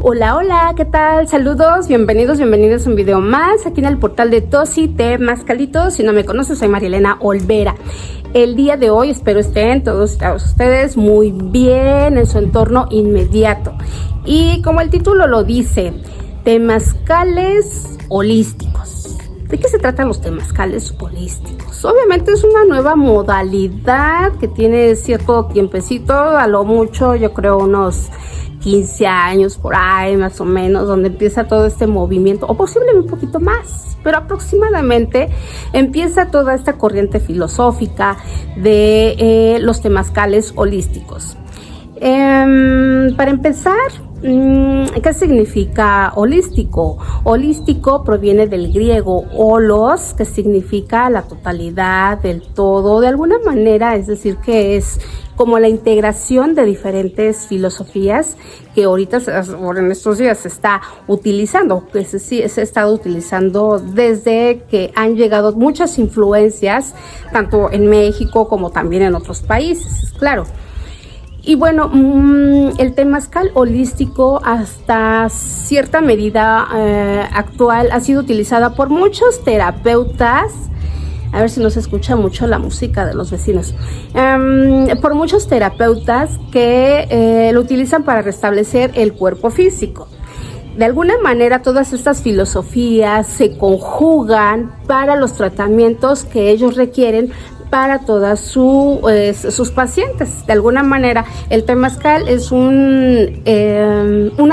Hola, hola, ¿qué tal? Saludos, bienvenidos a un video más aquí en el portal de Tosi Temazcalito. Si no me conoces, soy Marielena Olvera. El día de hoy espero estén todos ustedes muy bien en su entorno inmediato. Y como el título lo dice, temazcales holísticos. ¿De qué se tratan los temazcales holísticos? Obviamente es una nueva modalidad que tiene cierto tiempecito, a lo mucho yo creo unos 15 años por ahí más o menos, donde empieza todo este movimiento, o posiblemente un poquito más, pero aproximadamente empieza toda esta corriente filosófica de los temazcales holísticos. Para empezar, ¿qué significa holístico? Holístico proviene del griego holos, que significa la totalidad, del todo, de alguna manera, es decir, que es como la integración de diferentes filosofías que ahorita en estos días se está utilizando, que se ha estado utilizando desde que han llegado muchas influencias, tanto en México como también en otros países, claro. Y bueno, el temazcal holístico hasta cierta medida actual ha sido utilizada por muchos terapeutas. A ver si no se escucha mucho la música de los vecinos. Por muchos terapeutas que lo utilizan para restablecer el cuerpo físico. De alguna manera todas estas filosofías se conjugan para los tratamientos que ellos requieren para todas sus pacientes. De alguna manera el temazcal es una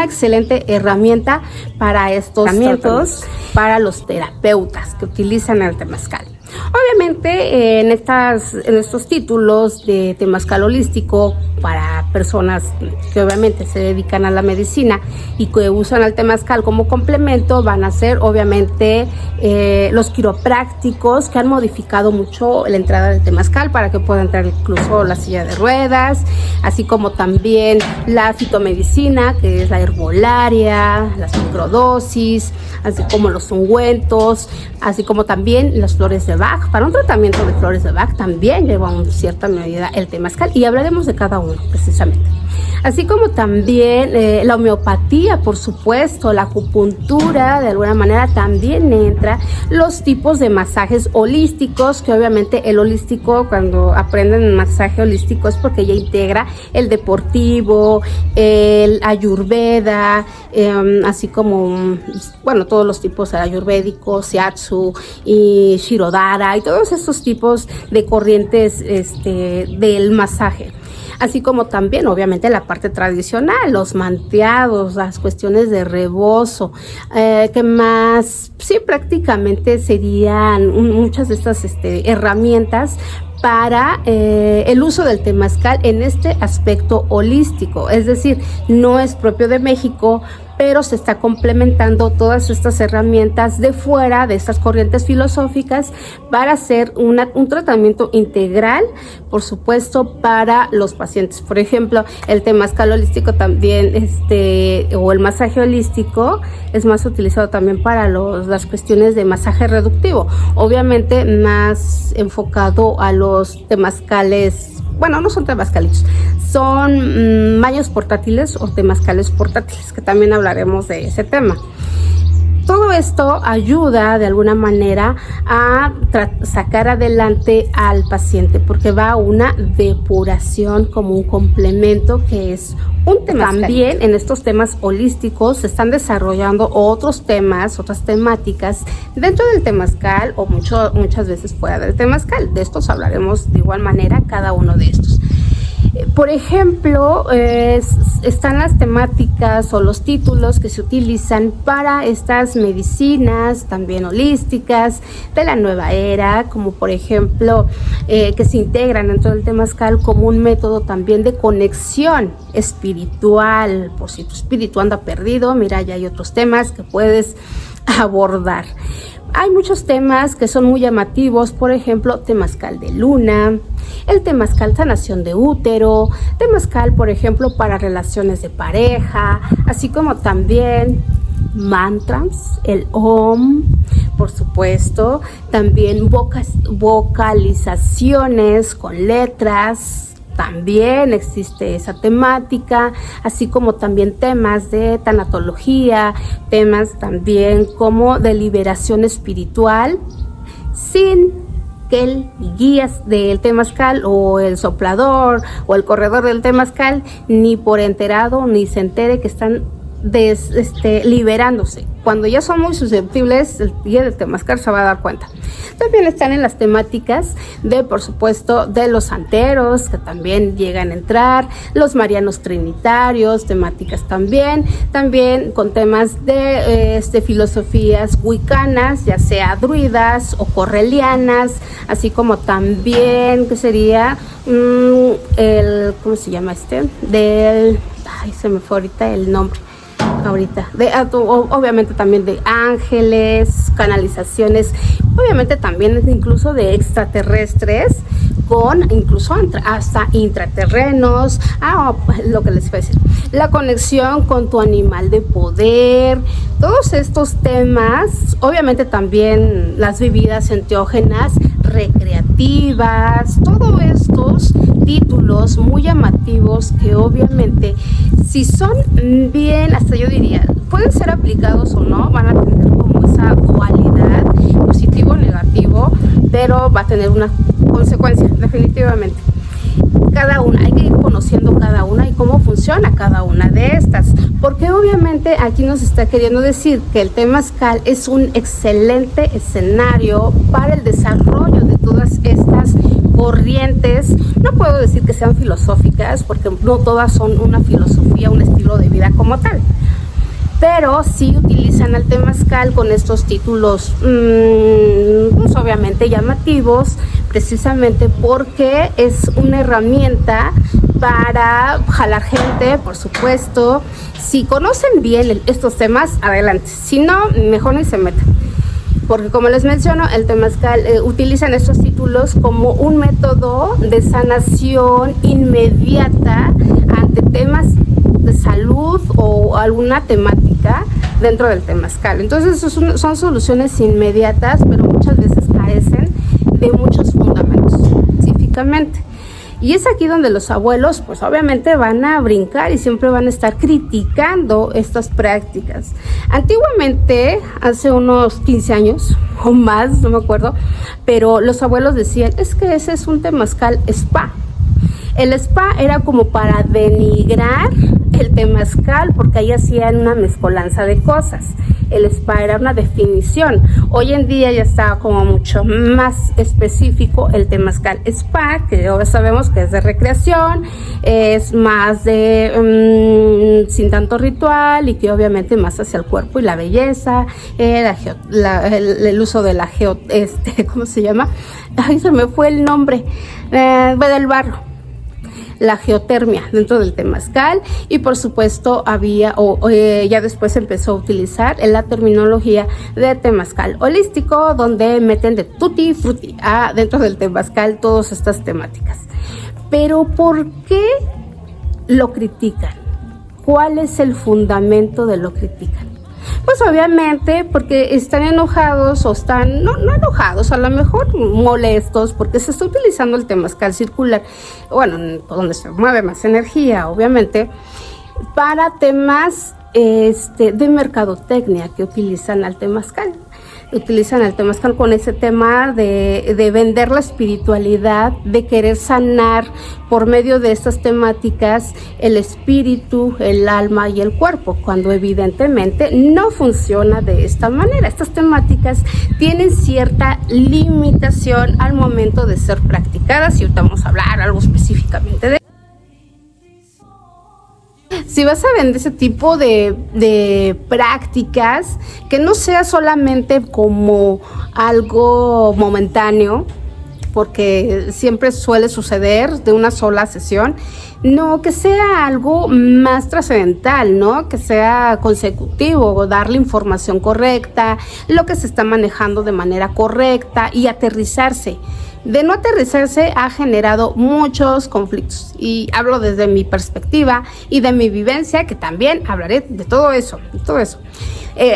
excelente herramienta para estos tratamientos, para los terapeutas que utilizan el temazcal. Obviamente en estos títulos de temazcal holístico para personas que obviamente se dedican a la medicina y que usan el temazcal como complemento van a ser obviamente los quiroprácticos, que han modificado mucho la entrada del temazcal para que pueda entrar incluso la silla de ruedas, así como también la fitomedicina, que es la herbolaria, las microdosis, así como los ungüentos, así como también las flores de Bach. Para un tratamiento de flores de Bach también lleva en cierta medida el temazcal y hablaremos de cada uno precisamente. Así como también la homeopatía, por supuesto, la acupuntura, de alguna manera también entra, los tipos de masajes holísticos, que obviamente el holístico, cuando aprenden masaje holístico es porque ya integra el deportivo, el ayurveda, así como, bueno, todos los tipos ayurvédicos, shiatsu y shirodhara y todos estos tipos de corrientes del masaje. Así como también, obviamente, la parte tradicional, los manteados, las cuestiones de rebozo, que más, sí, prácticamente serían muchas de estas herramientas para el uso del temazcal en este aspecto holístico. Es decir, no es propio de México, pero se está complementando todas estas herramientas de fuera, de estas corrientes filosóficas, para hacer un tratamiento integral, por supuesto, para los pacientes. Por ejemplo, el temazcal holístico también, o el masaje holístico, es más utilizado también para las cuestiones de masaje reductivo. Obviamente, más enfocado a los temazcales. Bueno, no son temazcalitos, son baños portátiles o temazcales portátiles, que también hablaremos de ese tema. Todo esto ayuda de alguna manera a sacar adelante al paciente, porque va a una depuración como un complemento, que es un tema. También en estos temas holísticos se están desarrollando otros temas, otras temáticas dentro del temazcal o muchas veces fuera del temazcal. De estos hablaremos de igual manera cada uno de estos. Por ejemplo, están las temáticas o los títulos que se utilizan para estas medicinas también holísticas de la nueva era, como por ejemplo que se integran dentro del temazcal como un método también de conexión espiritual. Por si tu espíritu anda perdido, mira, ya hay otros temas que puedes abordar. Hay muchos temas que son muy llamativos, por ejemplo, temazcal de luna, el temazcal sanación de útero, temazcal, por ejemplo, para relaciones de pareja, así como también mantras, el Om, por supuesto, también vocalizaciones con letras, también existe esa temática, así como también temas de tanatología, temas también como de liberación espiritual, sin que el guías del temazcal o el soplador o el corredor del temazcal ni por enterado ni se entere que están liberándose. Cuando ya son muy susceptibles, el guía del temazcal se va a dar cuenta. También están en las temáticas de, por supuesto, de los santeros, que también llegan a entrar, los marianos trinitarios, temáticas también con temas de filosofías wiccanas, ya sea druidas o correlianas, así como también, que sería ¿cómo se llama se me fue ahorita el nombre. Obviamente también de ángeles, canalizaciones, obviamente también incluso de extraterrestres, con incluso hasta intraterrenos, lo que les voy a decir, la conexión con tu animal de poder, todos estos temas, obviamente también las bebidas enteógenas, recreativas, todos estos títulos muy llamativos que obviamente si son bien, hasta yo diría, pueden ser aplicados o no, van a tener como esa dualidad, positivo o negativo, pero va a tener una consecuencia, definitivamente. Cada una, hay que ir conociendo cada una y cómo funciona cada una de estas, porque obviamente aquí nos está queriendo decir que el temazcal es un excelente escenario para el desarrollo de todas estas corrientes. No puedo decir que sean filosóficas, porque no todas son una filosofía, un estilo de vida como tal, pero sí utilizan al temazcal con estos títulos pues obviamente llamativos, precisamente porque es una herramienta para jalar gente, por supuesto. Si conocen bien estos temas, adelante, si no, mejor ni se metan, porque como les menciono, el temazcal utilizan estos títulos como un método de sanación inmediata ante temas de salud o alguna temática dentro del temazcal. Entonces son soluciones inmediatas, pero muchas veces carecen de muchos fundamentos específicamente. Y es aquí donde los abuelos pues obviamente van a brincar y siempre van a estar criticando estas prácticas. Antiguamente, hace unos 15 años o más, no me acuerdo, pero los abuelos decían, es que ese es un temazcal spa. El spa era como para denigrar el temazcal, porque ahí hacían una mezcolanza de cosas. El spa era una definición. Hoy en día ya está como mucho más específico el temazcal spa, que ahora sabemos que es de recreación, es más de sin tanto ritual, y que obviamente más hacia el cuerpo y la belleza, el uso de la ¿cómo se llama? Ay, se me fue el nombre, del barro. La geotermia dentro del temazcal, y por supuesto había ya después empezó a utilizar la terminología de temazcal holístico, donde meten de tutti frutti dentro del temazcal todas estas temáticas. Pero ¿por qué lo critican? ¿Cuál es el fundamento de lo critican? Pues obviamente porque están enojados o están, no enojados, a lo mejor molestos, porque se está utilizando el temazcal circular, bueno, donde se mueve más energía, obviamente, para temas de mercadotecnia que utilizan al temazcal. Utilizan el temazcal con ese tema de vender la espiritualidad, de querer sanar por medio de estas temáticas el espíritu, el alma y el cuerpo, cuando evidentemente no funciona de esta manera. Estas temáticas tienen cierta limitación al momento de ser practicadas, y ahorita vamos a hablar algo específicamente de. Si vas a vender ese tipo de prácticas, que no sea solamente como algo momentáneo, porque siempre suele suceder de una sola sesión, no, que sea algo más trascendental, ¿no? Que sea consecutivo, darle información correcta, lo que se está manejando de manera correcta y aterrizarse. De no aterrizarse ha generado muchos conflictos, y hablo desde mi perspectiva y de mi vivencia, que también hablaré de todo eso,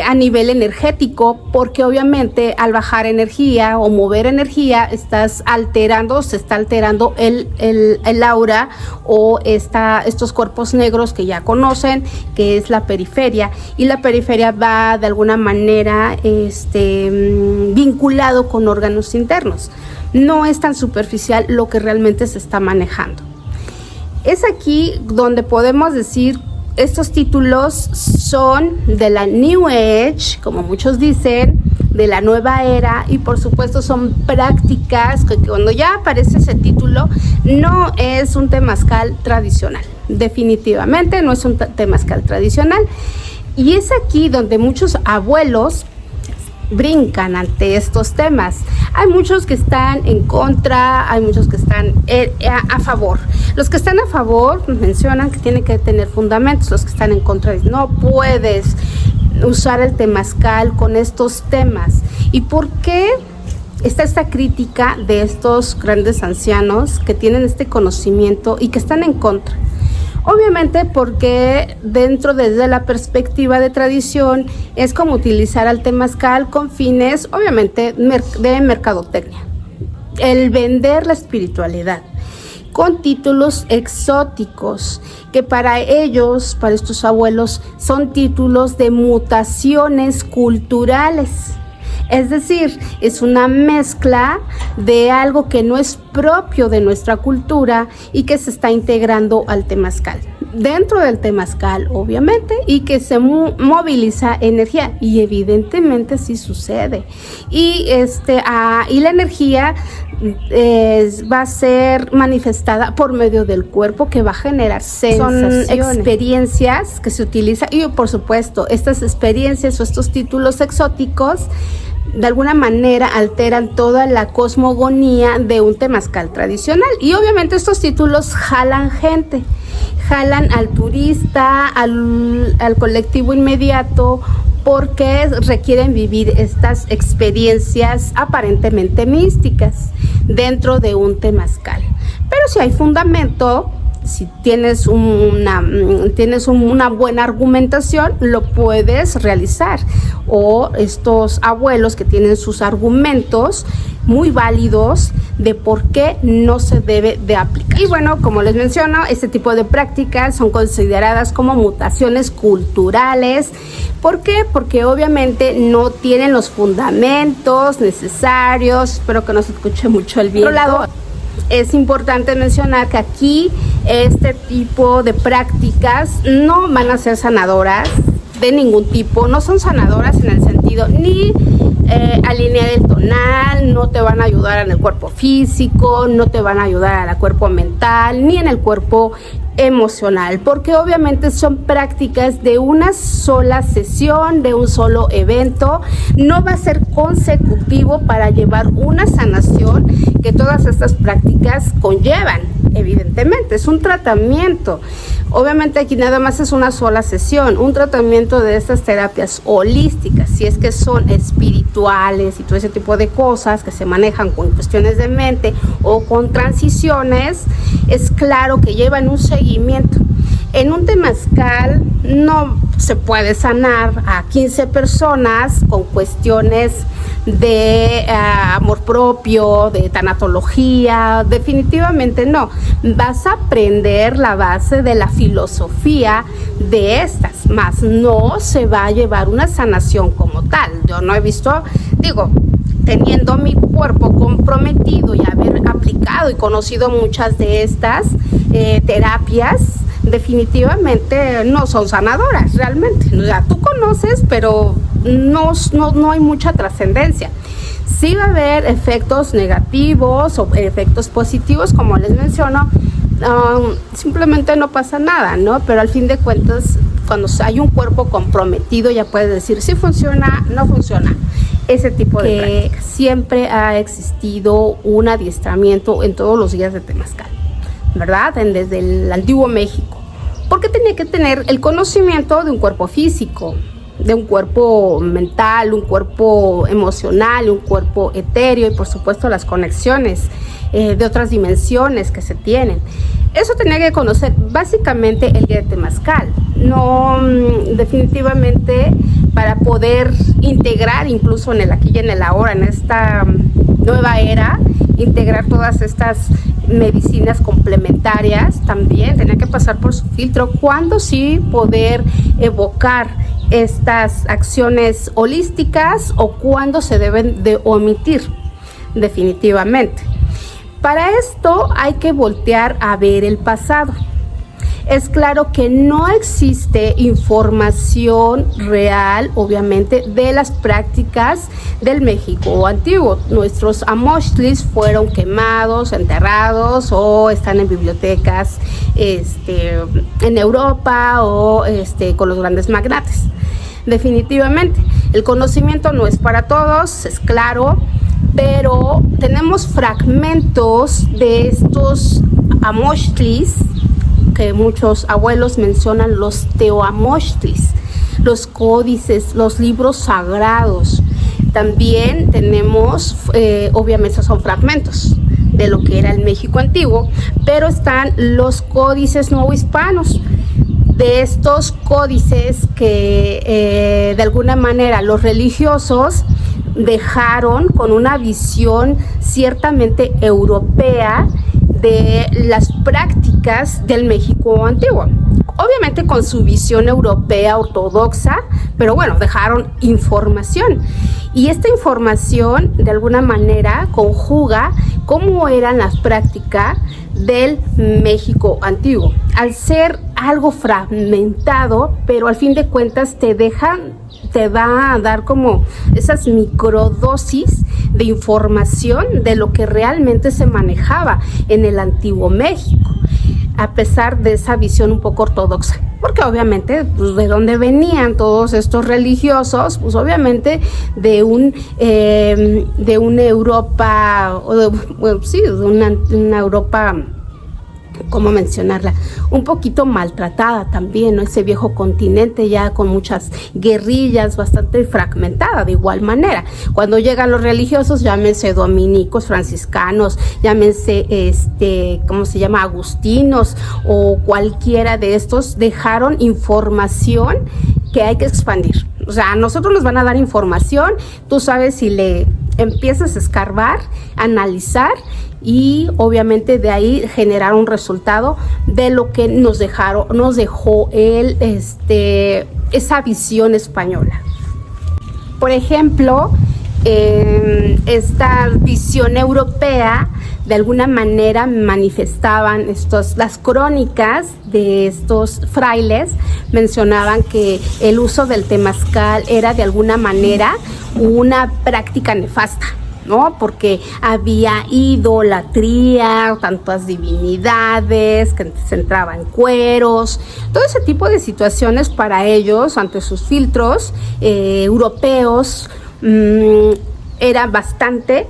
a nivel energético, porque obviamente al bajar energía o mover energía se está alterando el aura o estos cuerpos negros que ya conocen, que es la periferia, y la periferia va de alguna manera vinculado con órganos internos. No es tan superficial lo que realmente se está manejando. Es aquí donde podemos decir, estos títulos son de la New Age, como muchos dicen, de la nueva era, y por supuesto son prácticas que cuando ya aparece ese título no es un temazcal tradicional. Definitivamente no es un temazcal tradicional. Y es aquí donde muchos abuelos brincan ante estos temas. Hay muchos que están en contra, hay muchos que están a favor. Los que están a favor mencionan que tiene que tener fundamentos. Los que están en contra dicen, no puedes usar el temazcal con estos temas. ¿Y por qué está esta crítica de estos grandes ancianos que tienen este conocimiento y que están en contra? Obviamente porque desde la perspectiva de tradición es como utilizar al temazcal con fines obviamente de mercadotecnia, el vender la espiritualidad con títulos exóticos que para ellos, para estos abuelos, son títulos de mutaciones culturales. Es decir, es una mezcla de algo que no es propio de nuestra cultura y que se está integrando al temazcal. Dentro del temazcal, obviamente, y que se moviliza energía, y evidentemente sí sucede. Y la energía va a ser manifestada por medio del cuerpo, que va a generar sensaciones. Son experiencias que se utilizan, y por supuesto, estas experiencias o estos títulos exóticos de alguna manera alteran toda la cosmogonía de un temazcal tradicional, y obviamente estos títulos jalan gente, jalan al turista, al colectivo inmediato, porque requieren vivir estas experiencias aparentemente místicas dentro de un temazcal. Pero si hay fundamento, si tienes una buena argumentación, lo puedes realizar. O estos abuelos que tienen sus argumentos muy válidos de por qué no se debe de aplicar. Y bueno, como les menciono, este tipo de prácticas son consideradas como mutaciones culturales. ¿Por qué? Porque obviamente no tienen los fundamentos necesarios. Espero que no se escuche mucho el viento. Por otro lado, es importante mencionar que aquí este tipo de prácticas no van a ser sanadoras de ningún tipo, no son sanadoras en el sentido ni alinear el tonal, no te van a ayudar en el cuerpo físico, no te van a ayudar en el cuerpo mental, ni en el cuerpo emocional, porque obviamente son prácticas de una sola sesión, de un solo evento. No va a ser consecutivo para llevar una sanación que todas estas prácticas conllevan. Evidentemente es un tratamiento. Obviamente aquí nada más es una sola sesión, un tratamiento de estas terapias holísticas, si es que son espirituales y todo ese tipo de cosas que se manejan con cuestiones de mente o con transiciones, es claro que llevan un seguimiento. En un temazcal no se puede sanar a 15 personas con cuestiones de amor propio, de tanatología, definitivamente no. Vas a aprender la base de la filosofía de estas, más no se va a llevar una sanación como tal. Yo no he visto, teniendo mi cuerpo comprometido y haber aplicado y conocido muchas de estas terapias, definitivamente no son sanadoras realmente. O sea, tú conoces, pero no hay mucha trascendencia. Sí va a haber efectos negativos o efectos positivos, como les menciono. Simplemente no pasa nada, ¿no? Pero al fin de cuentas, cuando hay un cuerpo comprometido, ya puedes decir si funciona, no funciona. Ese tipo de prácticas. Siempre ha existido un adiestramiento en todos los días de temazcal, ¿verdad? Desde el antiguo México. Porque tenía que tener el conocimiento de un cuerpo físico, de un cuerpo mental, un cuerpo emocional, un cuerpo etéreo y por supuesto las conexiones de otras dimensiones que se tienen. Eso tenía que conocer básicamente el guía de temazcal. No, definitivamente para poder integrar incluso en el aquí y en el ahora, en esta nueva era, integrar todas estas medicinas complementarias. También tenía que pasar por su filtro, cuando sí poder evocar estas acciones holísticas o cuando se deben de omitir definitivamente. Para esto hay que voltear a ver el pasado. Es claro que no existe información real, obviamente, de las prácticas del México antiguo. Nuestros amoxtlis fueron quemados, enterrados o están en bibliotecas en Europa o con los grandes magnates. Definitivamente, el conocimiento no es para todos, es claro, pero tenemos fragmentos de estos amoxtlis que muchos abuelos mencionan, los teoamoxtlis, los códices, los libros sagrados. También tenemos, obviamente son fragmentos de lo que era el México antiguo, pero están los códices novohispanos. De estos códices que de alguna manera los religiosos dejaron con una visión ciertamente europea de las prácticas del México antiguo. Obviamente con su visión europea ortodoxa, pero bueno, dejaron información. Y esta información de alguna manera conjuga cómo eran las prácticas del México antiguo. Al ser algo fragmentado, pero al fin de cuentas te va a dar como esas microdosis de información de lo que realmente se manejaba en el antiguo México, a pesar de esa visión un poco ortodoxa. Porque obviamente, pues, ¿de dónde venían todos estos religiosos? Pues obviamente de una Europa, de una Europa, ¿cómo mencionarla? Un poquito maltratada también, ¿no? Ese viejo continente ya con muchas guerrillas, bastante fragmentada de igual manera. Cuando llegan los religiosos, llámense dominicos, franciscanos, llámense, ¿cómo se llama? Agustinos o cualquiera de estos, dejaron información que hay que expandir. O sea, a nosotros nos van a dar información, tú sabes si le empiezas a escarbar, analizar y obviamente de ahí generar un resultado de lo que nos dejó esa visión española. Por ejemplo, esta visión europea de alguna manera manifestaban las crónicas de estos frailes, mencionaban que el uso del temazcal era de alguna manera una práctica nefasta, ¿no? Porque había idolatría, tantas divinidades, que se entraba en cueros, todo ese tipo de situaciones para ellos, ante sus filtros europeos, era bastante,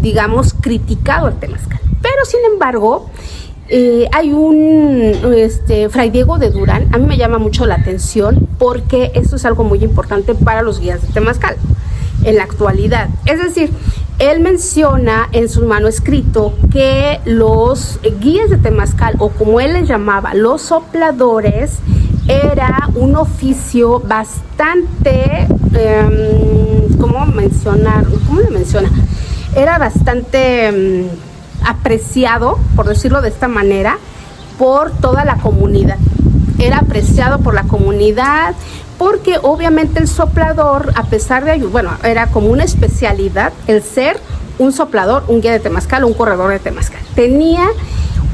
digamos, criticado el temazcal. Pero sin embargo, hay un Fray Diego de Durán. A mí me llama mucho la atención porque esto es algo muy importante para los guías de temazcal en la actualidad. Es decir, él menciona en su manuscrito que los guías de temazcal, o como él les llamaba, los sopladores, era un oficio bastante, ¿cómo le menciona? Era bastante apreciado, por decirlo de esta manera, por toda la comunidad. Era apreciado por la comunidad porque obviamente el soplador, a pesar de, era como una especialidad el ser un soplador, un guía de temazcal, un corredor de temazcal. Tenía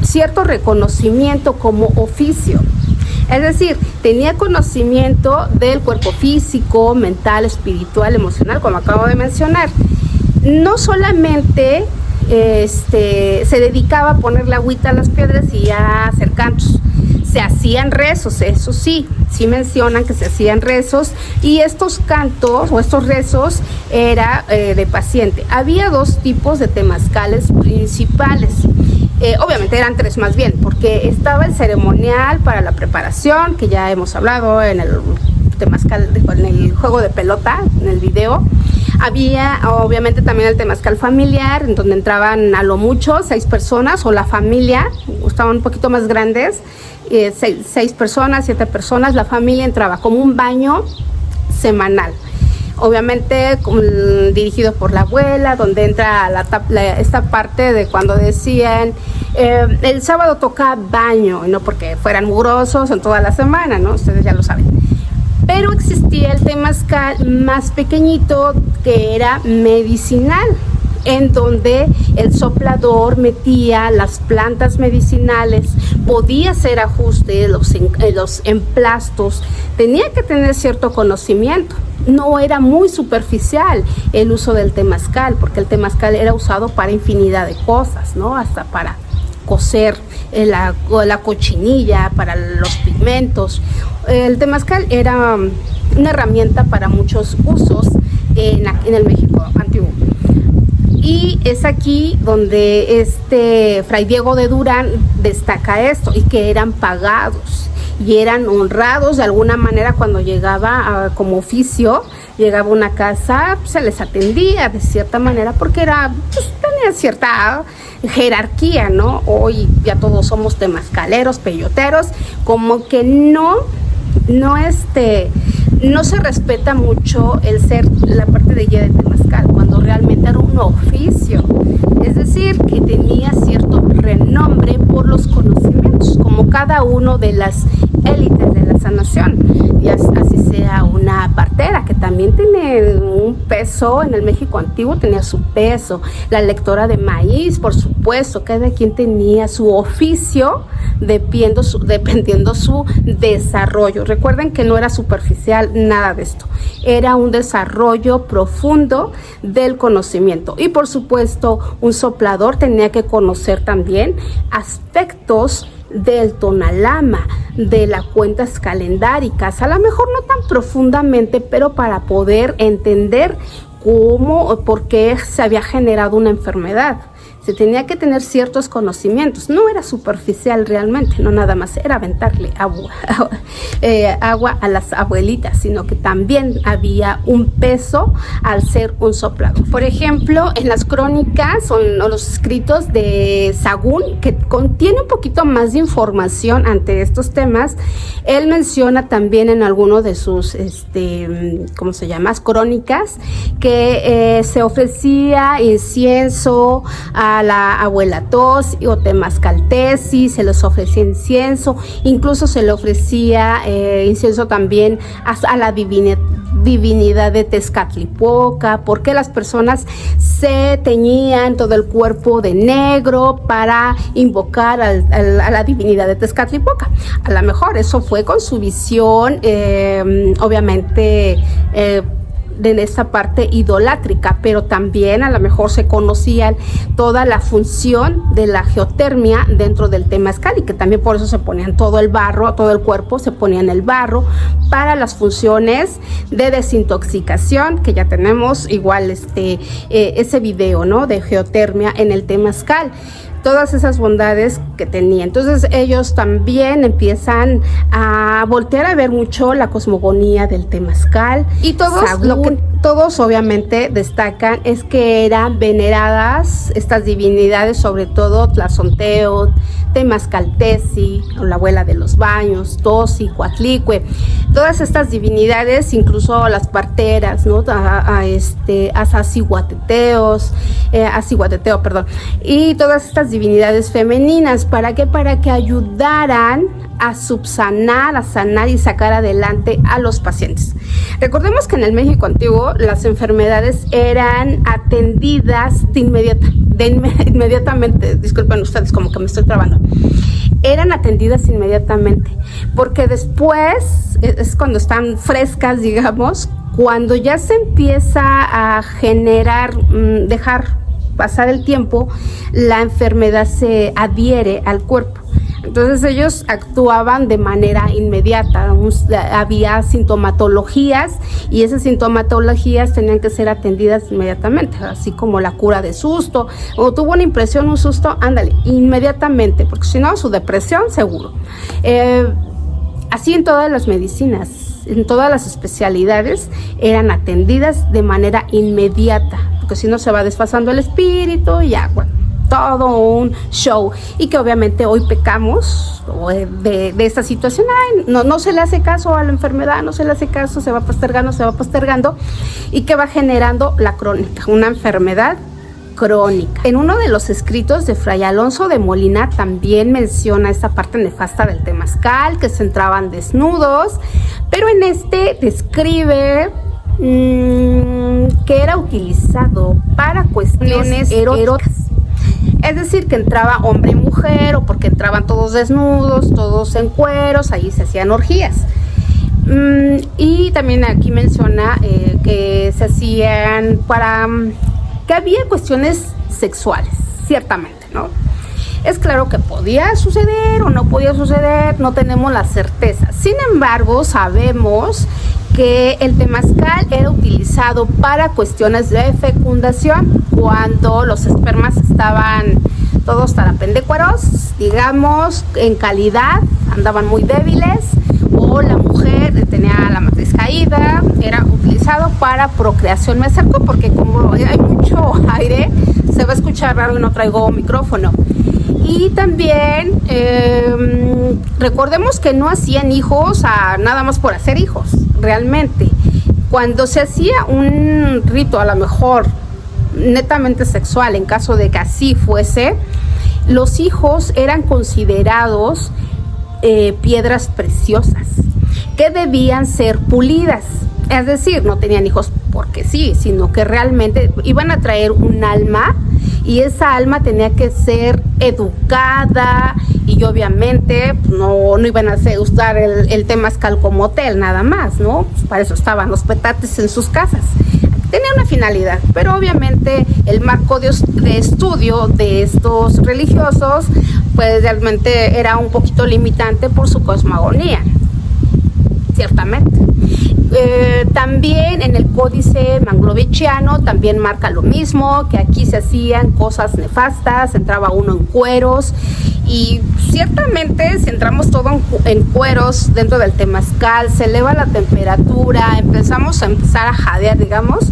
cierto reconocimiento como oficio. Es decir, tenía conocimiento del cuerpo físico, mental, espiritual, emocional, como acabo de mencionar. No solamente se dedicaba a ponerle agüita a las piedras y a hacer cantos. Se hacían rezos, eso sí mencionan que se hacían rezos, y estos cantos o estos rezos era de paciente. Había dos tipos de temazcales principales. Obviamente eran tres más bien, porque estaba el ceremonial para la preparación, que ya hemos hablado en el temazcal, en el juego de pelota, en el video. Había obviamente también el temazcal familiar, en donde entraban a lo mucho 6 personas, o la familia, estaban un poquito más grandes, 6 personas, 7 personas. La familia entraba como un baño semanal. Obviamente dirigido por la abuela, donde entra esta parte de cuando decían el sábado toca baño, y no porque fueran mugrosos en toda la semana, ¿no? Ustedes ya lo saben. Pero existía el temazcal más pequeñito, que era medicinal, en donde el soplador metía las plantas medicinales, podía hacer ajustes, los emplastos, tenía que tener cierto conocimiento. No era muy superficial el uso del temazcal, porque el temazcal era usado para infinidad de cosas, ¿no? Hasta para cocer la cochinilla, para los pigmentos. El temazcal era una herramienta para muchos usos en el México antiguo. Y es aquí donde Fray Diego de Durán destaca esto, y que eran pagados y eran honrados de alguna manera. Cuando llegaba como oficio, llegaba a una casa, se les atendía de cierta manera, porque tenía cierta jerarquía, ¿no? Hoy ya todos somos temazcaleros, peyoteros, como que no se respeta mucho el ser la parte de guía de temazcal, cuando realmente era un oficio, es decir, que tenía cierto renombre por los conocimientos, como cada uno de las élites de la sanación, y así sea una partera, que también tiene un peso en el México antiguo, tenía su peso, la lectora de maíz, por supuesto, cada quien tenía su oficio dependiendo su desarrollo. Recuerden que no era superficial nada de esto, era un desarrollo profundo del conocimiento. Y por supuesto, un soplador tenía que conocer también aspectos del tonalama, de las cuentas calendáricas, a lo mejor no tan profundamente, pero para poder entender cómo o por qué se había generado una enfermedad. Se tenía que tener ciertos conocimientos, no era superficial realmente, no nada más era aventarle agua a las abuelitas, sino que también había un peso al ser un soplador. Por ejemplo, en las crónicas o los escritos de Sagún, que contiene un poquito más de información ante estos temas, él menciona también en alguno de sus crónicas, que se ofrecía incienso a la abuela Tos o temazcaltesi, se les ofrecía incienso, incluso se le ofrecía incienso también a la divinidad de Tezcatlipoca, porque las personas se teñían todo el cuerpo de negro para invocar a la divinidad de Tezcatlipoca. A lo mejor eso fue con su visión, obviamente, de esta parte idolátrica, pero también a lo mejor se conocía toda la función de la geotermia dentro del temazcal, y que también por eso se ponían todo el barro, todo el cuerpo se ponía en el barro para las funciones de desintoxicación, que ya tenemos igual ese video, ¿no?, de geotermia en el temazcal. Todas esas bondades que tenía. Entonces ellos también empiezan a voltear a ver mucho la cosmogonía del temazcal, y todos obviamente destacan es que eran veneradas estas divinidades, sobre todo Tlazonteotl, Temazcaltesi, o la abuela de los baños, Tosi, Coatlicue, todas estas divinidades, incluso las parteras, ¿no?, Asiguateteo, y todas estas divinidades femeninas. ¿Para qué? Para que ayudaran a subsanar, a sanar y sacar adelante a los pacientes. Recordemos que en el México antiguo las enfermedades eran atendidas inmediatamente, disculpen ustedes, como que me estoy trabando, eran atendidas inmediatamente, porque después es cuando están frescas, digamos, cuando ya se empieza a generar, dejar pasar el tiempo, la enfermedad se adhiere al cuerpo. Entonces ellos actuaban de manera inmediata, había sintomatologías, y esas sintomatologías tenían que ser atendidas inmediatamente, así como la cura de susto, o tuvo una impresión, un susto, ándale, inmediatamente, porque si no, su depresión seguro. Así en todas las medicinas, en todas las especialidades, eran atendidas de manera inmediata, porque si no se va desfasando el espíritu y ya, bueno, todo un show, y que obviamente hoy pecamos de esta situación. Ay, no se le hace caso a la enfermedad, no se le hace caso, se va postergando, y que va generando la crónica, una enfermedad crónica. En uno de los escritos de Fray Alonso de Molina también menciona esta parte nefasta del temazcal, que se entraban desnudos, pero en este describe que era utilizado para cuestiones eróticas. Es decir, que entraba hombre y mujer, o porque entraban todos desnudos, todos en cueros, ahí se hacían orgías. Y también aquí menciona que se hacían para... que había cuestiones sexuales, ciertamente, ¿no? Es claro que podía suceder o no podía suceder, no tenemos la certeza. Sin embargo, sabemos que el temazcal era utilizado para cuestiones de fecundación, cuando los espermas estaban todos tarapendecueros, digamos, en calidad, andaban muy débiles, o la mujer tenía la matriz caída, era utilizado para procreación. Me acerco porque como hay mucho aire, se va a escuchar raro y no traigo micrófono. Y también recordemos que no hacían hijos nada más por hacer hijos, realmente. Cuando se hacía un rito, a lo mejor netamente sexual, en caso de que así fuese, los hijos eran considerados piedras preciosas que debían ser pulidas. Es decir, no tenían hijos porque sí, sino que realmente iban a traer un alma, y esa alma tenía que ser educada, y obviamente no iban a usar el temazcal como hotel nada más, ¿no? Para eso estaban los petates en sus casas. Tenía una finalidad, pero obviamente el marco de estudio de estos religiosos pues realmente era un poquito limitante por su cosmogonía, ciertamente. También en el códice manglovichiano también marca lo mismo, que aquí se hacían cosas nefastas, entraba uno en cueros, y ciertamente si entramos todo en cueros dentro del temazcal, se eleva la temperatura, empezamos a jadear, digamos.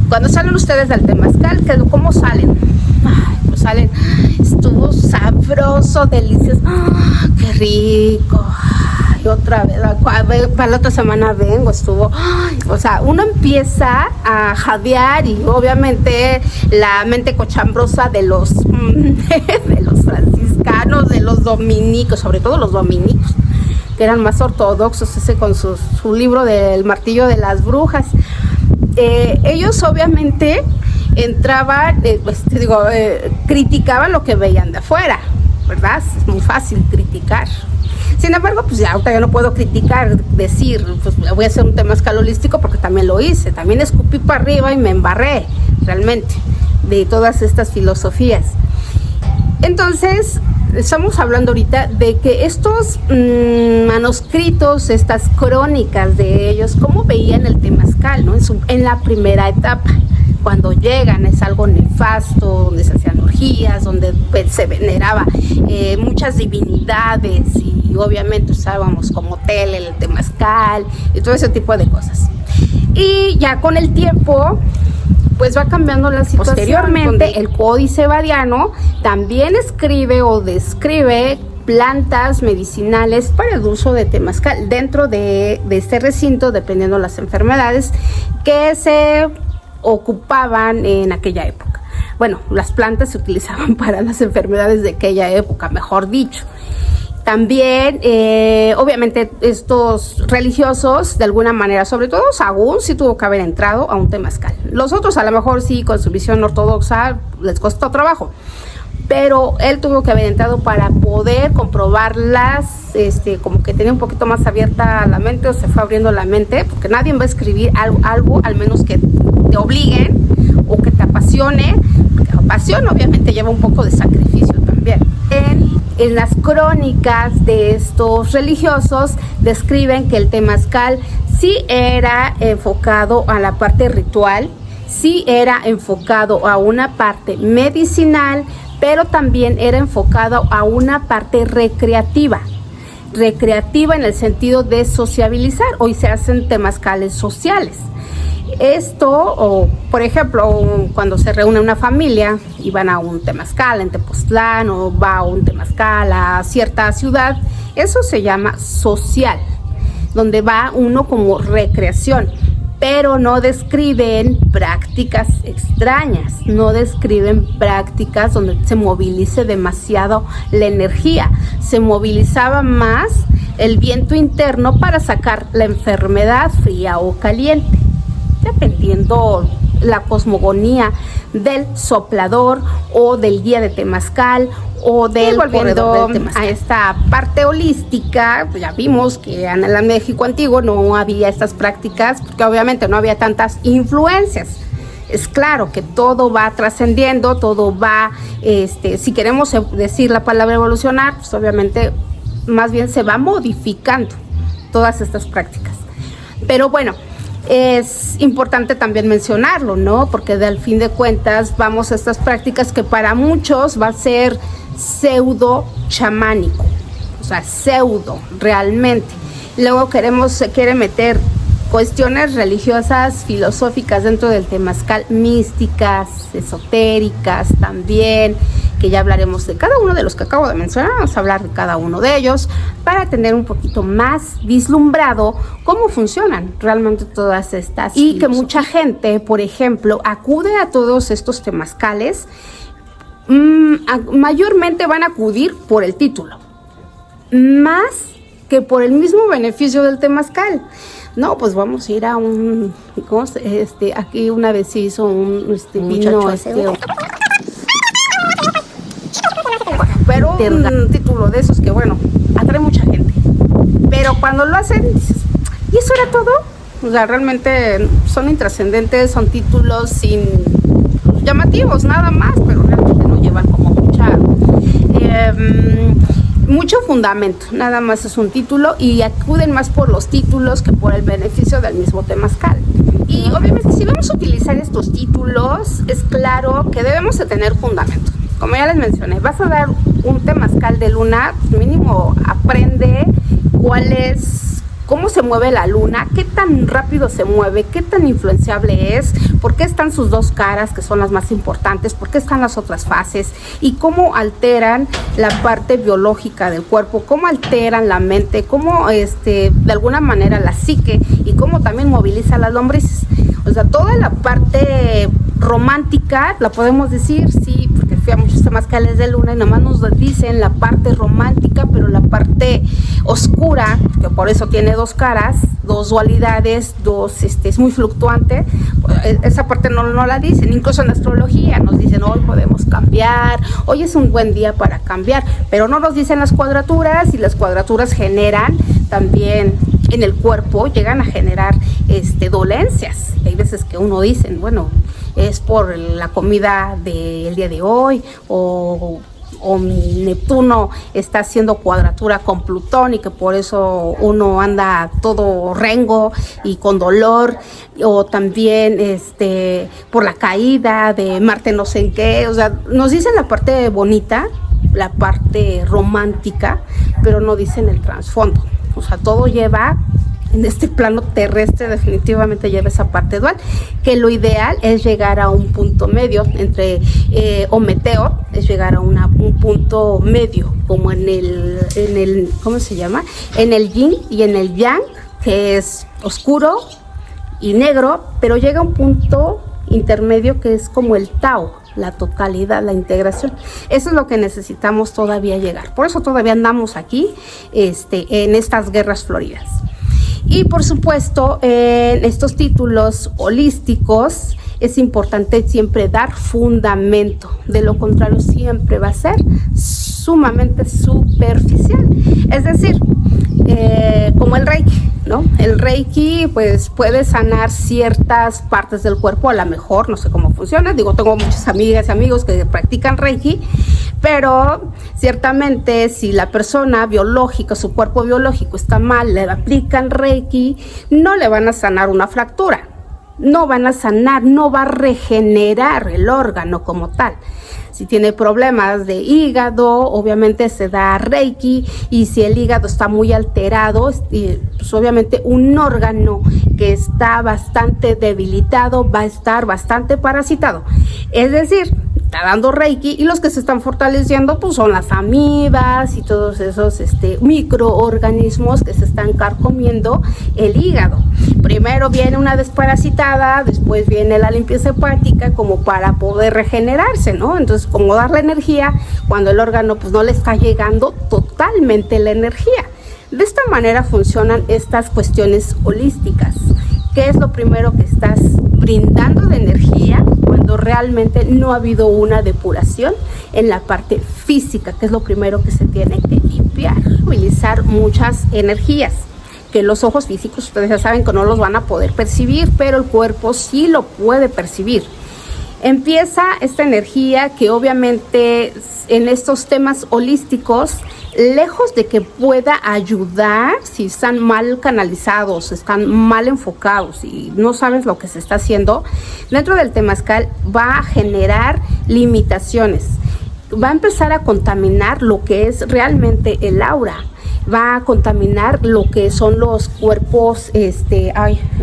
Cuando salen ustedes del temazcal, ¿cómo salen? Ay, pues salen, estuvo sabroso, delicioso, qué rico. Y otra vez, para la otra semana vengo, estuvo, o sea, uno empieza a jadear, y obviamente la mente cochambrosa de los franciscanos, de los dominicos, sobre todo los dominicos, que eran más ortodoxos, ese con su libro del martillo de las brujas. Ellos obviamente entraban, criticaban lo que veían de afuera, ¿verdad? Es muy fácil criticar. Sin embargo, pues ya ahorita yo no puedo criticar, decir, pues voy a hacer un temazcal holístico, porque también lo hice, también escupí para arriba y me embarré, realmente, de todas estas filosofías. Entonces, estamos hablando ahorita de que estos manuscritos, estas crónicas de ellos, cómo veían el temazcal, ¿no? En la primera etapa, cuando llegan, es algo nefasto, donde se hacían orgías, donde se veneraba muchas divinidades, y obviamente usábamos como hotel el temazcal y todo ese tipo de cosas. Y ya con el tiempo pues va cambiando la situación. Posteriormente el Códice Badiano también escribe o describe plantas medicinales para el uso de temazcal dentro de este recinto, dependiendo de las enfermedades que se ocupaban en aquella época. Bueno, las plantas se utilizaban para las enfermedades de aquella época, mejor dicho. También, obviamente, estos religiosos, de alguna manera, sobre todo Sahagún, sí tuvo que haber entrado a un temazcal. Los otros, a lo mejor sí, con su visión ortodoxa, les costó trabajo. Pero él tuvo que haber entrado para poder comprobarlas, como que tenía un poquito más abierta la mente, o se fue abriendo la mente, porque nadie va a escribir algo al menos que te obliguen o que te apasione, porque la pasión obviamente lleva un poco de sacrificio también. En las crónicas de estos religiosos describen que el temazcal sí era enfocado a la parte ritual, sí era enfocado a una parte medicinal, pero también era enfocado a una parte recreativa en el sentido de sociabilizar. Hoy se hacen temazcales sociales. Esto, o por ejemplo, cuando se reúne una familia y van a un temazcal en Tepoztlán o va a un temazcal a cierta ciudad, eso se llama social, donde va uno como recreación, pero no describen prácticas extrañas, no describen prácticas donde se movilice demasiado la energía. Se movilizaba más el viento interno para sacar la enfermedad fría o caliente, dependiendo la cosmogonía del soplador o del guía de temazcal o del volviendo del a esta parte holística. Pues ya vimos que en el México antiguo no había estas prácticas porque obviamente no había tantas influencias. Es claro que todo va trascendiendo, todo va, si queremos decir la palabra evolucionar, pues obviamente más bien se va modificando todas estas prácticas. Pero bueno, es importante también mencionarlo, ¿no? Porque al fin de cuentas vamos a estas prácticas que para muchos va a ser pseudo chamánico, o sea, pseudo realmente. Luego se quiere meter cuestiones religiosas, filosóficas dentro del temazcal, místicas, esotéricas también, que ya hablaremos de cada uno de los que acabo de mencionar. Vamos a hablar de cada uno de ellos para tener un poquito más vislumbrado cómo funcionan realmente todas estas y que mucha gente, por ejemplo, acude a todos estos temazcales, mayormente van a acudir por el título, más que por el mismo beneficio del temazcal. No, pues vamos a ir a un, aquí una vez se hizo un vino, pero un título de esos que bueno, atrae mucha gente. Pero cuando lo hacen, dices, ¿y eso era todo? O sea, realmente son intrascendentes, son títulos sin llamativos, nada más, pero realmente no llevan como mucho fundamento, nada más es un título y acuden más por los títulos que por el beneficio del mismo temazcal. Y obviamente si vamos a utilizar estos títulos, es claro que debemos de tener fundamento. Como ya les mencioné, vas a dar un temazcal de luna, mínimo aprende cómo se mueve la luna, qué tan rápido se mueve, qué tan influenciable es, por qué están sus dos caras, que son las más importantes, por qué están las otras fases y cómo alteran la parte biológica del cuerpo, cómo alteran la mente, cómo de alguna manera la psique y cómo también moviliza las lombrices. O sea, toda la parte romántica, la podemos decir, sí, porque fui a muchos temazcales de luna y nomás nos dicen la parte romántica, pero la parte oscura, que por eso tiene dos caras, dos dualidades, es muy fluctuante, esa parte no la dicen. Incluso en astrología nos dicen, hoy podemos cambiar, hoy es un buen día para cambiar, pero no nos dicen las cuadraturas, y las cuadraturas generan también en el cuerpo, llegan a generar dolencias. Hay veces que uno dice, bueno, es por la comida del día de hoy, o Neptuno está haciendo cuadratura con Plutón y que por eso uno anda todo rengo y con dolor, o también por la caída de Marte no sé en qué. O sea, nos dicen la parte bonita, la parte romántica, pero no dicen el trasfondo. O sea, todo lleva, en este plano terrestre definitivamente lleva esa parte dual, que lo ideal es llegar a un punto medio entre, o meteor, es llegar a un punto medio, como en el, ¿cómo se llama? En el yin y en el yang, que es oscuro y negro, pero llega a un punto intermedio que es como el Tao, la totalidad, la integración. Eso es lo que necesitamos todavía llegar. Por eso todavía andamos aquí, en estas guerras floridas. Y por supuesto, en estos títulos holísticos es importante siempre dar fundamento. De lo contrario, siempre va a ser sumamente superficial. Es decir, como el Reiki, ¿no? El Reiki pues puede sanar ciertas partes del cuerpo, a lo mejor, no sé cómo funciona. Digo, tengo muchas amigas y amigos que practican Reiki, pero ciertamente si la persona biológica, su cuerpo biológico está mal, le aplican Reiki, no le van a sanar una fractura, no van a sanar, no va a regenerar el órgano como tal. Si tiene problemas de hígado, obviamente se da Reiki, y si el hígado está muy alterado, pues obviamente un órgano que está bastante debilitado, va a estar bastante parasitado. Es decir, está dando Reiki y los que se están fortaleciendo pues son las amibas y todos esos microorganismos que se están carcomiendo el hígado. Primero viene una desparasitada, después viene la limpieza hepática como para poder regenerarse, ¿no? Entonces, como darle energía cuando el órgano pues no le está llegando totalmente la energía. De esta manera funcionan estas cuestiones holísticas. ¿Qué es lo primero que estás brindando de energía cuando realmente no ha habido una depuración en la parte física? Que es lo primero que se tiene que limpiar. Utilizar muchas energías que los ojos físicos, ustedes ya saben que no los van a poder percibir, pero el cuerpo sí lo puede percibir. Empieza esta energía que obviamente en estos temas holísticos, lejos de que pueda ayudar, si están mal canalizados, están mal enfocados y no sabes lo que se está haciendo, dentro del temazcal va a generar limitaciones. Va a empezar a contaminar lo que es realmente el aura. Va a contaminar lo que son los cuerpos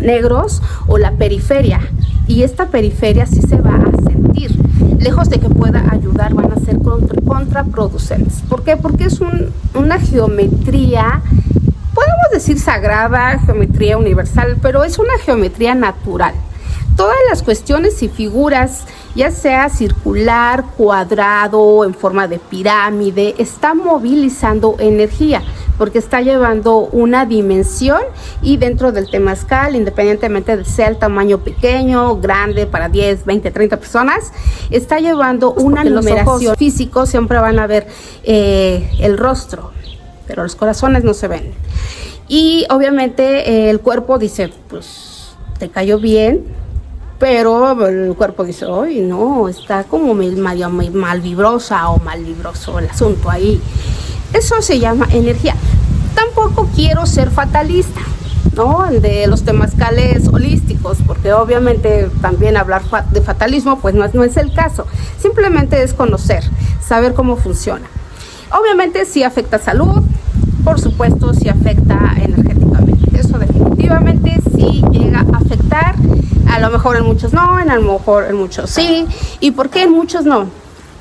negros o la periferia. Y esta periferia sí se va a sentir. Lejos de que pueda ayudar, van a ser contraproducentes. ¿Por qué? Porque es una geometría, podemos decir sagrada, geometría universal, pero es una geometría natural. Todas las cuestiones y figuras, ya sea circular, cuadrado, en forma de pirámide, está movilizando energía porque está llevando una dimensión y dentro del temazcal, independientemente de sea el tamaño pequeño, grande, para 10, 20, 30 personas, está llevando una numeración. Los ojos físicos siempre van a ver el rostro, pero los corazones no se ven. Y obviamente el cuerpo dice, pues te cayó bien, pero el cuerpo dice, ¡ay, no! Está como medio mal vibrosa o mal vibroso el asunto ahí. Eso se llama energía. Tampoco quiero ser fatalista, ¿no? De los temazcales holísticos, porque obviamente también hablar de fatalismo, pues no es el caso. Simplemente es conocer, saber cómo funciona. Obviamente sí afecta salud, por supuesto sí afecta energéticamente. Eso definitivamente sí llega a afectar. A lo mejor en muchos no, a lo mejor en muchos sí. ¿Y por qué en muchos no?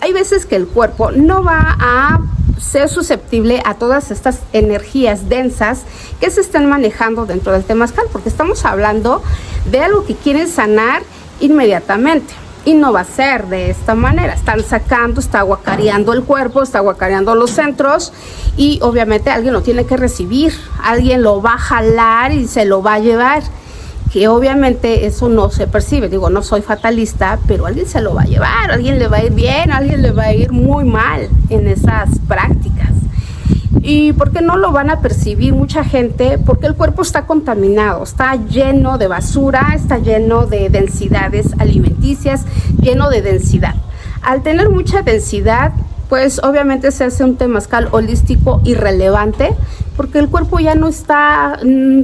Hay veces que el cuerpo no va a ser susceptible a todas estas energías densas que se están manejando dentro del temazcal, porque estamos hablando de algo que quieren sanar inmediatamente. Y no va a ser de esta manera. Están sacando, está guacareando el cuerpo, está guacareando los centros y obviamente alguien lo tiene que recibir. Alguien lo va a jalar y se lo va a llevar. Que obviamente eso no se percibe. Digo, no soy fatalista, pero alguien se lo va a llevar, alguien le va a ir bien, alguien le va a ir muy mal en esas prácticas. ¿Y por qué no lo van a percibir mucha gente? Porque el cuerpo está contaminado, está lleno de basura, está lleno de densidades alimenticias, lleno de densidad. Al tener mucha densidad, pues obviamente se hace un temazcal holístico irrelevante, porque el cuerpo ya no está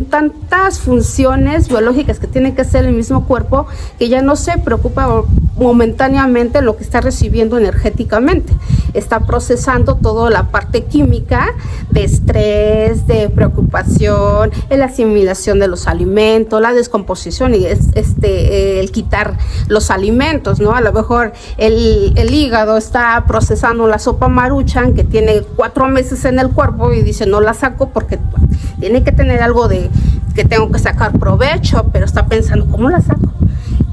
tantas funciones biológicas que tiene que hacer el mismo cuerpo, que ya no se preocupa momentáneamente lo que está recibiendo energéticamente. Está procesando toda la parte química de estrés, de preocupación, la asimilación de los alimentos, la descomposición y el quitar los alimentos, ¿no? A lo mejor el hígado está procesando la sopa Maruchan que tiene 4 meses en el cuerpo y dice no la saco porque tiene que tener algo de que tengo que sacar provecho, pero está pensando ¿cómo la saco?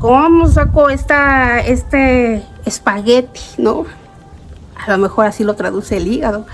¿Cómo saco este espagueti, no? A lo mejor así lo traduce el hígado.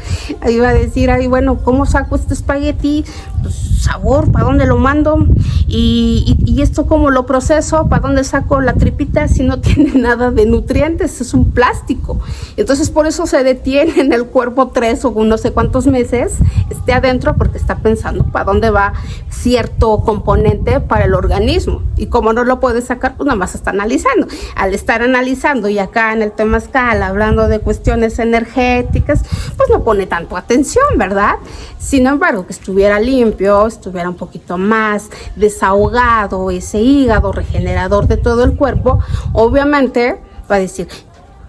Ahí va a decir, ay, bueno, ¿cómo saco este espagueti? Pues sabor, ¿para dónde lo mando? Y esto, ¿cómo lo proceso? ¿Para dónde saco la tripita si no tiene nada de nutrientes? Es un plástico. Entonces, por eso se detiene en el cuerpo 3 o no sé cuántos meses, esté adentro, porque está pensando para dónde va cierto componente para el organismo. Y como no lo puede sacar, pues nada más está analizando. Al estar analizando y acá en el temazcal hablando de cuestiones energéticas, pues no pone tanto atención, ¿verdad? Sin embargo, que estuviera limpio, estuviera un poquito más desahogado, ese hígado regenerador de todo el cuerpo, obviamente va a decir,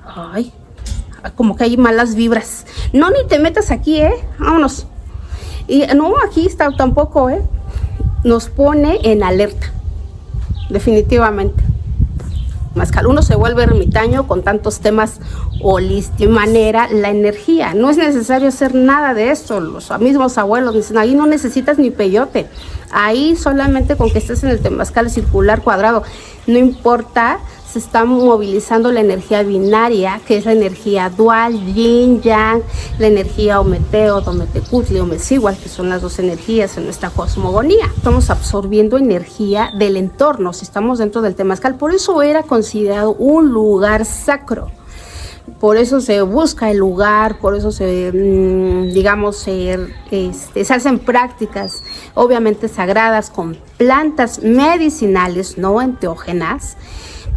ay, como que hay malas vibras. No, ni te metas aquí, vámonos. Y no, aquí está tampoco, nos pone en alerta. definitivamente. Temazcal, uno se vuelve ermitaño con tantos temas holísticos, de manera la energía. No es necesario hacer nada de esto. Los mismos abuelos dicen, ahí no necesitas ni peyote. Ahí solamente con que estés en el temazcal circular, cuadrado, no importa, se está movilizando la energía binaria, que es la energía dual, yin, yang, la energía ometeo, dometecutli, omecigual, que son las dos energías en nuestra cosmogonía. Estamos absorbiendo energía del entorno si estamos dentro del temazcal. Por eso era considerado un lugar sacro. Por eso se busca el lugar, por eso se, se hacen prácticas obviamente sagradas con plantas medicinales, no enteógenas.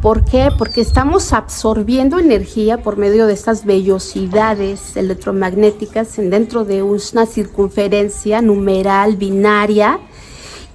¿Por qué? Porque estamos absorbiendo energía por medio de estas vellosidades electromagnéticas dentro de una circunferencia numeral binaria.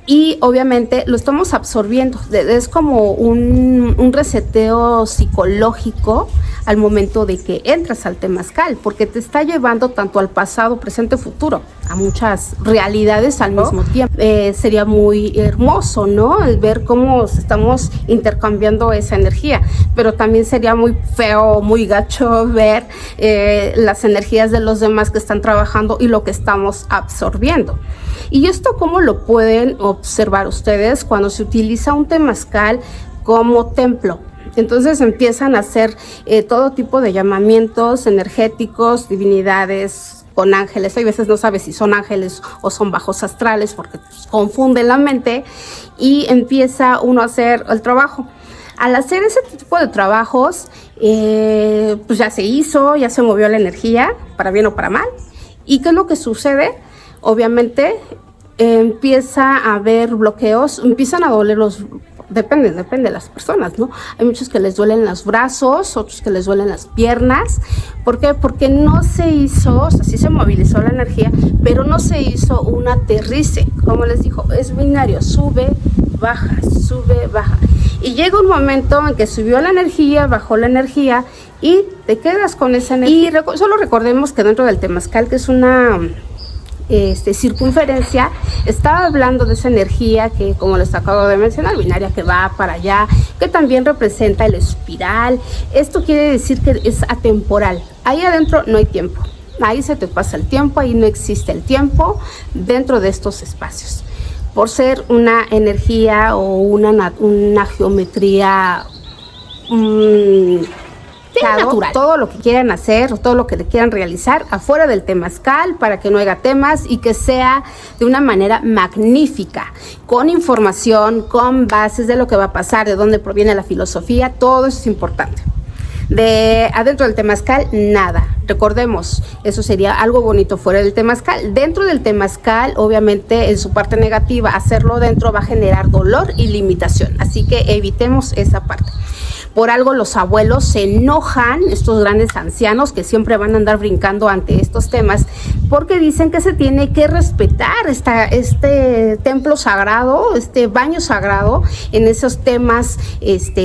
Y obviamente lo estamos absorbiendo, es como un reseteo psicológico al momento de que entras al temazcal, porque te está llevando tanto al pasado, presente, futuro, a muchas realidades al mismo tiempo. Sería muy hermoso, ¿no? El ver cómo estamos intercambiando esa energía, pero también sería muy feo, muy gacho ver las energías de los demás que están trabajando y lo que estamos absorbiendo. Y esto, ¿cómo lo pueden observar ustedes cuando se utiliza un temazcal como templo? Entonces empiezan a hacer todo tipo de llamamientos energéticos, divinidades, con ángeles. Hay veces no sabes si son ángeles o son bajos astrales porque confunden la mente y empieza uno a hacer el trabajo. Al hacer ese tipo de trabajos, pues ya se hizo, ya se movió la energía, para bien o para mal. ¿Y qué es lo que sucede? Obviamente empieza a haber bloqueos, empiezan a doler depende de las personas, ¿no? Hay muchos que les duelen los brazos, otros que les duelen las piernas. ¿Por qué? Porque no se hizo, o sea, sí se movilizó la energía, pero no se hizo un aterrice. Como les digo, es binario, sube, baja, y llega un momento en que subió la energía, bajó la energía y te quedas con esa energía. Y solo recordemos que dentro del temazcal, que es una circunferencia, estaba hablando de esa energía que, como les acabo de mencionar, binaria, que va para allá, que también representa el espiral. Esto quiere decir que es atemporal. Ahí adentro no hay tiempo, ahí se te pasa el tiempo, ahí no existe el tiempo dentro de estos espacios, por ser una energía o una geometría natural. Todo lo que quieran hacer, todo lo que le quieran realizar afuera del temazcal, para que no haya temas y que sea de una manera magnífica, con información, con bases de lo que va a pasar, de dónde proviene la filosofía. Todo eso es importante. De adentro del temazcal, nada. Recordemos, eso sería algo bonito fuera del temazcal. Dentro del temazcal, obviamente, en su parte negativa, hacerlo dentro va a generar dolor y limitación. Así que evitemos esa parte. Por algo los abuelos se enojan, estos grandes ancianos que siempre van a andar brincando ante estos temas, porque dicen que se tiene que respetar este templo sagrado, este baño sagrado en esos temas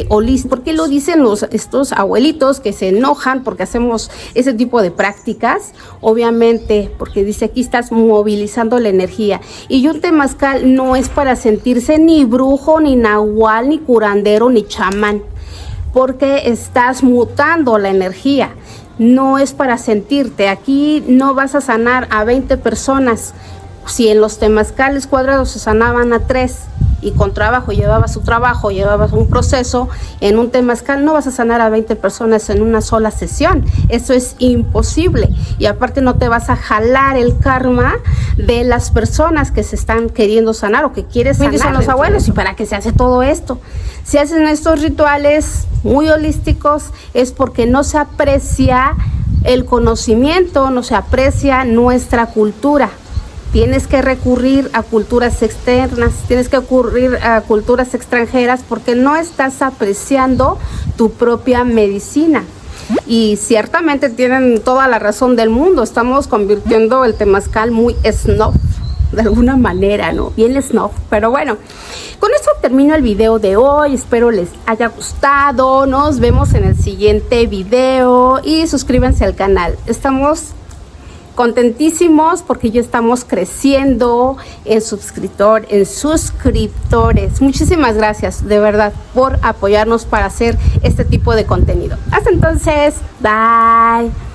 holísticos. ¿Por qué lo dicen estos abuelitos que se enojan porque hacemos ese tipo de prácticas? Obviamente porque dice, aquí estás movilizando la energía, y un temazcal no es para sentirse ni brujo, ni nahual, ni curandero, ni chamán, porque estás mutando la energía. No es para sentirte. Aquí no vas a sanar a 20 personas. Si en los temazcales cuadrados se sanaban a 3 y con trabajo llevabas un proceso, en un temazcal no vas a sanar a 20 personas en una sola sesión. Eso es imposible. Y aparte no te vas a jalar el karma de las personas que se están queriendo sanar o que quieres sanar. Dicen los abuelos, ¿y para qué se hace todo esto? Si hacen estos rituales muy holísticos es porque no se aprecia el conocimiento, no se aprecia nuestra cultura. Tienes que recurrir a culturas externas, tienes que recurrir a culturas extranjeras porque no estás apreciando tu propia medicina. Y ciertamente tienen toda la razón del mundo. Estamos convirtiendo el temazcal muy snob, de alguna manera, ¿no? Bien snob. Pero bueno, con esto termino el video de hoy. Espero les haya gustado. Nos vemos en el siguiente video y suscríbanse al canal. Estamos contentísimos porque ya estamos creciendo en suscriptores. Muchísimas gracias de verdad por apoyarnos para hacer este tipo de contenido. Hasta entonces, bye.